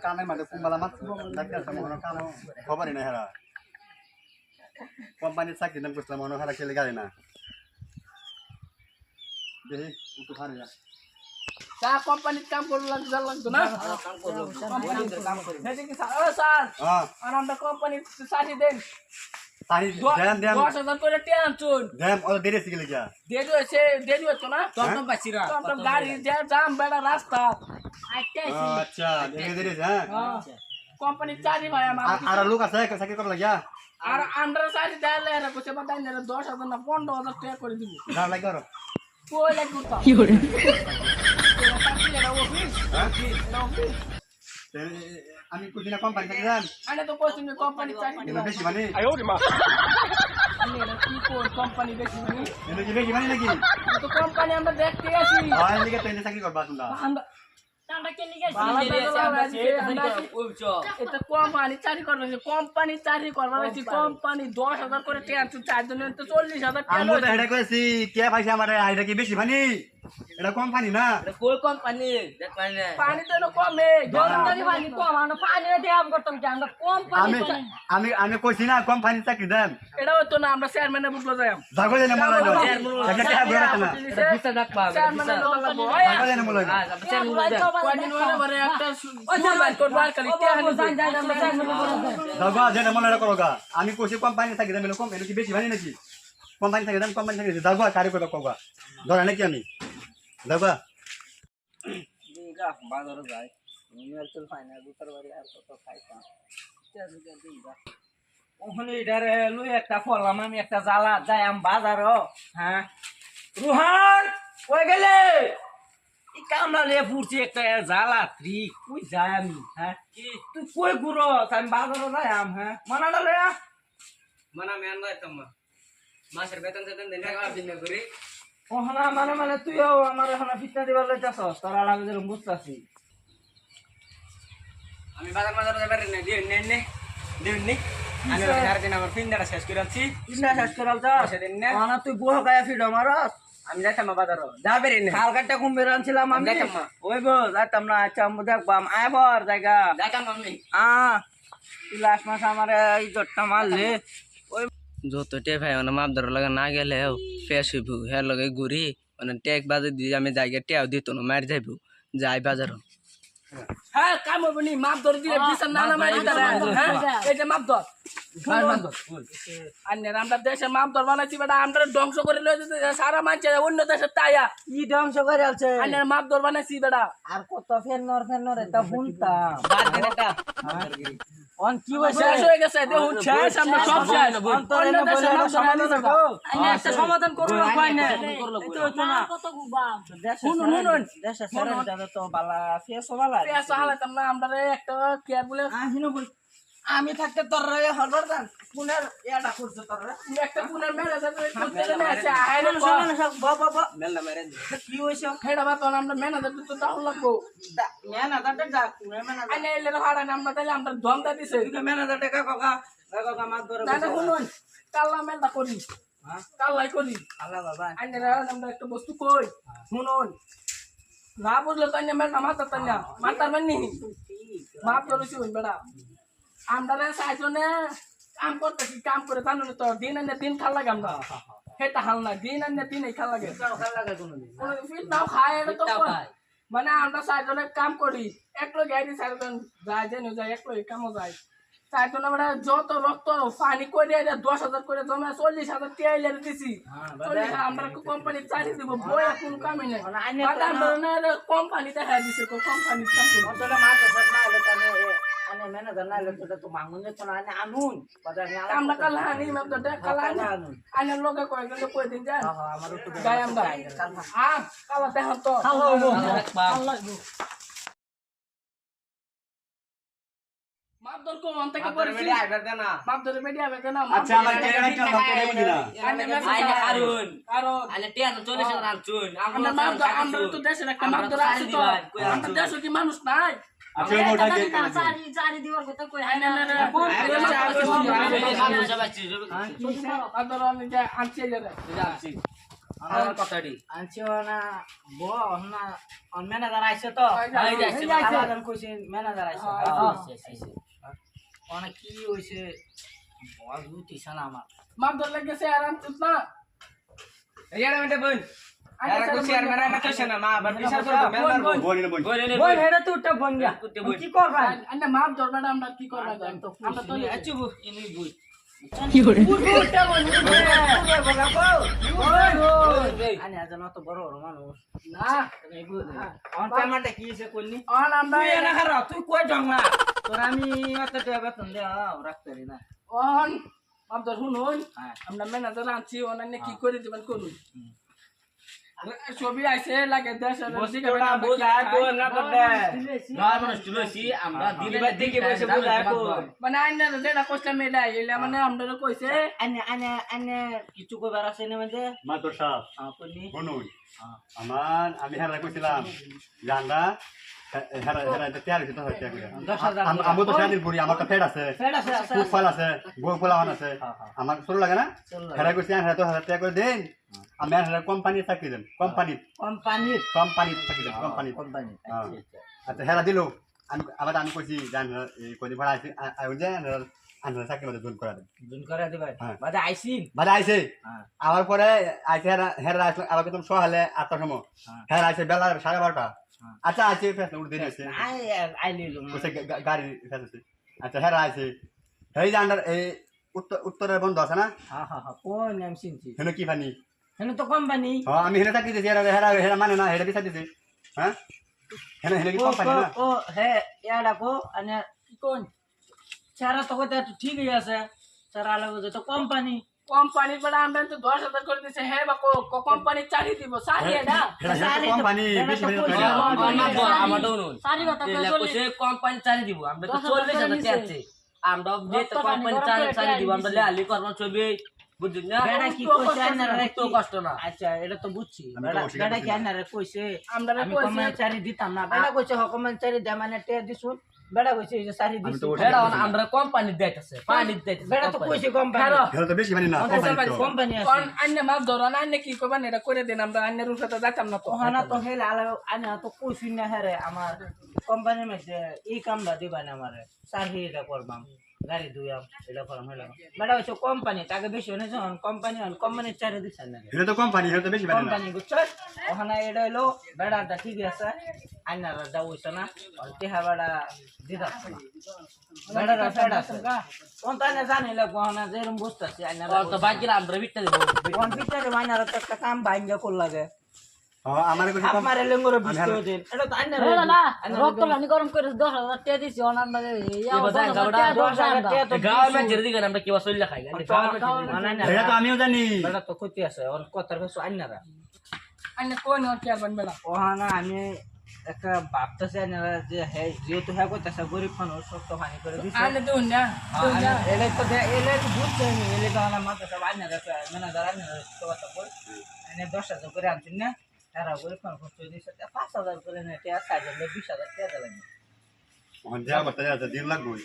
কানের মাঝে কুম্বালা মাছ ডাক্তার আছে মনে কানো খবরই নাই হেরা কোম্পানির চাকরি নাম করছিলাম মনে হেরা খেলে গাড়ি না দেখি একটু ভারী না কা কোম্পানির কাম করতে লাগতো না কাম করলো কোম্পানির কাম করে দেখি স্যার স্যার আর আমরা কোম্পানির সাথে দেন তাই দেন দেন 10,000 করে টিয়া আনছুন দেন ও দেরি আছে গেলে কিয়া দেরি হতো না টমটম পাছিরা টমটম গাড়ি যে জাম বেড়া রাস্তা আচ্ছা দেরি আছে হ্যাঁ কোম্পানির চাকরি ভাই আমার আর লোক আছে চাকরি করতে লাগিয়া আর আন্ডার চাকরি দেলে এর কইছে বাদাই না 10,000 না 15,000 টাকা করে দিব দাম লাগি আর কই লাগু তো কি করে আমি কুদিনা কোম্পানি থেকে যান আরে তো কইছি কোম্পানির চাকরি বেশি মানে আমি এটা কি কোন কোম্পানি বেশি মানে এনে কি বেশি মানে নাকি তো কোম্পানি আমরা দেখতে আসি হয় লিগে তো এনে চাকরি করবা তোমরা আমরা কে লিগে এটা কোম্পানি চাকরি করবে কোম্পানি চাকরি করবে কোম্পানি 10,000 করে টাকা তো 4 জনের তো 40,000 টাকা আমি তো হেডা কইছি কে পয়সা আমারে আইডা কি বেশি মানে এটা কোম্পানি না এটা কোই কোম্পানি দেখ পানি তো কমে জলদারি পানি কম আমরা পানি দিয়ে আম করতাম কি আমরা কোম্পানি আমি আমি কইছি না কোম্পানি চাকরি দেন এটা হতো না আমরা চেয়ারম্যানের বুকলো যাইম জাগো দেন মলাই দাও একটা টাকা ধরে না এটা বিস্তা ডাকবা চেয়ারম্যানের লাগবো জাগো দেন মলাই কোয়াদিন ওরে বারে একটা সুবাই করব আর খালি টাকা যাই আমরা জাগো দেন মলাই করোগা আমি কইছি কোম্পানি চাকরি দেন কোম্পানি কি বেশি মানে নাকি কোম্পানি চাকরি দেন কোম্পানি চাকরি জাগো কারি করবা কওগা ধরে নাকি আমি জাগো দিগা বাজারে যাই মিনার চল ফাইনা দুটার বাড়ি আর কত খাইতাম দিগা ওখানে এটারে লই একটা ফলাম আমি একটা জ্বালা যাই আম বাজারও হ্যাঁ রোহান কই গেলে এই কামলা লে ফুরছি একটা জ্বালা ত্রি কই যাই আমি হ্যাঁ কি তুই কই ঘুরো আমি বাজারও যাই আম হ্যাঁ মানাটা লে মানা মেন যাইতাম মাসের বেতন দেন দিন করে ওহনা মানে তুইও আমার ওহনা ফিটনা দিবার লইতাছস তোরা লাগে যেরকম বুঝতাছি আমি বাজার যাবার না দিন আমি আর দিন আমার ফিন্দাটা শেষ করে আছি শেষ করে আলতা সেদিন না ওহনা তুই বুহ গায়া ফিডো মারস আমি যাইতাম বাজারও যাবে রে কালকাটা কুম্ভীর আনছিলাম আমি যাইতাম ওই গো যাইতাম না আচ্ছা আমি দেখবাম আইবর জায়গা যাইতাম আমি তুই লাস্ট মাস আমার ইজ্জতটা মারলে যত টে ভাই মানে মাপদার লাগে না গেলে ফেস হইব হ্যাঁ লগে ঘুরি মানে টেক বাজে দিয়ে আমি যাই টেও দিত না মার যাইব যাই বাজার হ্যাঁ কাম হবে নি মাপ ধরে দিলে বিছান নানা মারি দাঁড়া হ্যাঁ এই যে মাপ ধর আন্নের আমরা দেশে মাপ ধর বানাইছি বেটা আমরা ধ্বংস করে লয়ে যেতে সারা মানছে অন্য দেশে তাইয়া কি ধ্বংস করে আছে আন্নের মাপ ধর বানাইছি বেটা আর কত ফেনর এটা শুনতাম বাদ দেন এটা অন কি হইছে শেষ হয়ে গেছে দেখুন শেষ আমরা সব শেষ অন্য দেশে মাপ ধর বানাইছি আন্নে একটা সমাধান করব কয় না এটা হইতো না কত গুবা দেশে সারা যাবে তো বালা ফেস বালা পেঁয়াজ হালাতাম না আমরা একটা কেয়ার বলে আহিনো বল আমি থাকতে তোর রে হরবার দান পুনের ইয়াটা করছে তোর রে একটা পুনের মেলা যাবে করতে না আছে আইলো বাবা মেলা মেরে কি হইছে হেডা বাপ আমরা ম্যানেজার তো দাও লাগবো ম্যানেজারটা যা ম্যানেজার আইনে এলে হাড়া আমরা তাইলে আমরা ধমদা দিছে ম্যানেজার টাকা কাকা মাত ধরে না শুনুন কাল্লা মেলটা করি কাল্লাই করি আল্লাহ বাবা আইনে আমরা একটা বস্তু কই শুনুন না বুঝলে তাই না মেলটা মাথা তাই না মাথার মানি মাপ ধরেছি ওই বেড়া আমরা সাইজনে কাম করতেছি কাম করে জানো তো দিন আনে দিন খাল লাগে আমরা সেটা হাল না দিন আনে দিন খাল লাগে ফিট নাও খায় এটা তো মানে আমরা সাইজনে কাম করি একলো গাড়ি সাইজন যায় যেন যায় একলো কামও যায় সাইজনে আমরা যত রক্ত পানি করে 10,000 করে জমা 40,000 টিয়াইলে দিছি আমরা কোম্পানি চাকরি দিব বই কোন কামই নাই আমরা কোম্পানি দেখা দিছে কোম্পানি কাম অতলে মাত ধরে না হলে তানে আনে ম্যানেজার না হলে তো মাঙ্গুনে তো না আনে আনুন বাজার নিয়ে আমরা কাল হানি মে তো দেখ কাল আনে লোকে কই গেলে কই দিন যায় আমার একটু গায় আমরা কাল দেখ তো আল্লাহ মাপ দর কো অন থেকে পড়ছি মাপ ধরে মিডিয়া হবে না আচ্ছা আমার কে একটা ভাগ করে দিনা আইনে কারণ আইনে টিয়া 40,000 আনছুন আমরা মাপ দর আমরা তো দেশের একটা মাপ ধরে আছে তো আমরা দেশে কি মানুষ নাই আচ্ছা মোটা কে চারি দিবার কথা কই আইনে না আদর আমি যে আনছি রে যাচ্ছি আমার কথাটি আনছি না বো না অন ম্যানেজার আইছে তো এই যে আইছে, আলাদা কইছি ম্যানেজার আইছে অনেক কি হইছে বল বুঝিস না আমার মাপ ধর লাগছে আর আনছিস না ইয়ার মধ্যে বোন এরা কো শেয়ার মেরা না কইছে না মা আবার বিচার করব মেম্বার বোন বোন নে বোন বল হেডা তো উঠা বন গা কি করবা আন্না মাপ ধর বেটা আমরা কি করব আমরা তো আচ্ছা ইনি বুঝ আনি আজ না তো বড় বড় মানুষ না অন পেমেন্টটা কি হইছে কইনি অন আমরা তুই এনা খারা তুই কই জংলা তোর আমি অত টাকা বেতন দেও রাখতে পারি না অন মাপ ধর শুনুন আমরা ম্যানেজার আনছি অনন্য কি করে দিবেন করুন ছবি আইছে লাগে দেশ বস্তুটা বুঝায় তো না করতে নয় মানুষ তুলসি আমরা দিলবাদ দিকে বসে বুঝায় কো মানে আইনা যেটা কষ্ট মেলা এলা মানে আমরা কইছে আনে কিছু কইবার আছে না মানে মাতর সাহেব আপনি শুনুন আমি হেরা কইছিলাম জানরা হেরা তৈরি হইতে হয় তৈরি আমি তো স্বাধীন করি আমার তো ফেড আছে খুব ফল আছে বই পোলাওয়ান আছে আমার ছোট লাগে না হেরা কইছি হেরা তো 1000 টাকা করে দেন আমি হেরা কোম্পানি চাকরি দেন কোম্পানি চাকরি দেন কোম্পানি আচ্ছা হেরা দিল আমি কইছি জান এই কদি ভাড়া আছে আইন যে আনরা চাকরি মধ্যে জয়েন করা দেন জুন করে দিবা বাদে আইছিন বাদে আইছে আবার পরে আইছে হেরা আসলো আবার কিন্তু সকালে 8টার সময় হেরা আইছে বেলা 12:30 আচ্ছা আছে ফেসলে উঠে দিন আছে আইলিলো কইছে গাড়ি ফেসলে আচ্ছা হেরা আইছে হেই জান্ডার এই উত্তরের বন্ধ আছে না কোন নাম চিনছি হেন কি ফানি হেন তো কোম্পানি হ্যাঁ আমি হেনে চাকরি দিছি হেরা মানে না হেরা বিচার দিছি হ্যাঁ হেনে কি কোম্পানি না ও হে ইয়াডা কো আনে কোন সারা তো কইতে ঠিকই আছে সারা লাগো তো কোম্পানি কোম্পানি বড় আমরা তো 10,000 করে দিছে হে বা কোম্পানি চাকরি দিব সারি এটা হেরা কোম্পানি বেশি আমার ডাউন সারি কথা কইছে কোম্পানি চারি দিব আমরা তো 40,000 আছে আমরা যেতে কোম্পানি চারি দিব আমরা লেআলি করব ছবি বুঝুন না বেড়া কি কইছে আনারা তো কষ্ট না আচ্ছা এটা তো বুঝছি আমি তো অস্বীকার বেড়া কি করছি না। আনারা কইছে আমরা আমি কইছে কমেন্টারি দিতাম না বেড়া কইছে কমেন্টারি দে মানে টে দিছুন বেড়া কইছে যে সারি আমি তো দিছুন ওটা- এটা আমরা কোম্পানি দিতেছে পানি দিতেছে বেড়া তো কইছে কোম্পানি হেরা তো বেশি ফানি না কোম্পানি তো কোম্পানি আছে কোন আন্য মাপ ধরো না আন্য কি করবেন এটা করে দেন আমরা আন্যের উপরে যাইতাম না তো ওহানা তো হেলে আলা আনা তো কইছি না হেরে আমার কোম্পানির মধ্যে এই কামটা দিবান আমারে সারি এটা করবাম গাড়ি দুইয়াম এটা করলাম হেলা বেড়া কইছে কোম্পানি তাকে বেশি হনে যখন কোম্পানির চারে দিছেন না হেরা তো কোম্পানি হেরা তো বেশি ফানি না কোম্পানি বুঝছো ওখানে এটা হলো বেড়াটা ঠিক আছে আইনারা যা হইছে না টেহা বেড়া দিদা বেড়াটা ফেড আছে কোন তাই না জানি লাগবো না যেরকম বুঝতেছি আইনারা তো বাকি আমরা বিটটা দিব কোন পিটারে আইনারা তো একটা কাম ভাঙ্গা করলা গে হ্যাঁ আমার কইছে আমার লেঙ্গরে বিস্তো দিন এটা তো আইনারা রক্ত পানি গরম করে 10,000 টাকা দিছি অনার মাঝে গাঁও মে জেরি দিগা আমরা কিবা চললা খাই হেরা তো আমিও জানি বেড়া তো কইতে আছে ওর কথার কাছে আইনারা আন্য কোন আর কি আরবেন বেড়া ওখানে আমি একটা ভাবতেছি আইনারা যে হ্যাঁ যেহেতু হ্যাঁ কইতেছে গরিব মানুষ সত্য হানি করে দিছে আন্য তো না এলে তো এলে তো বুঝছে নি এলে তো আমার মাথা সব আইনা রাখে মানে দাঁড়ানি তো কথা বল এনে 10,000 করে আনছেন না তারা গরিব মানুষ কষ্ট দিছে 5,000 করে না এটা 6,000 20,000 টাকা লাগে যা করতে যাচ্ছে 3 লাখ বই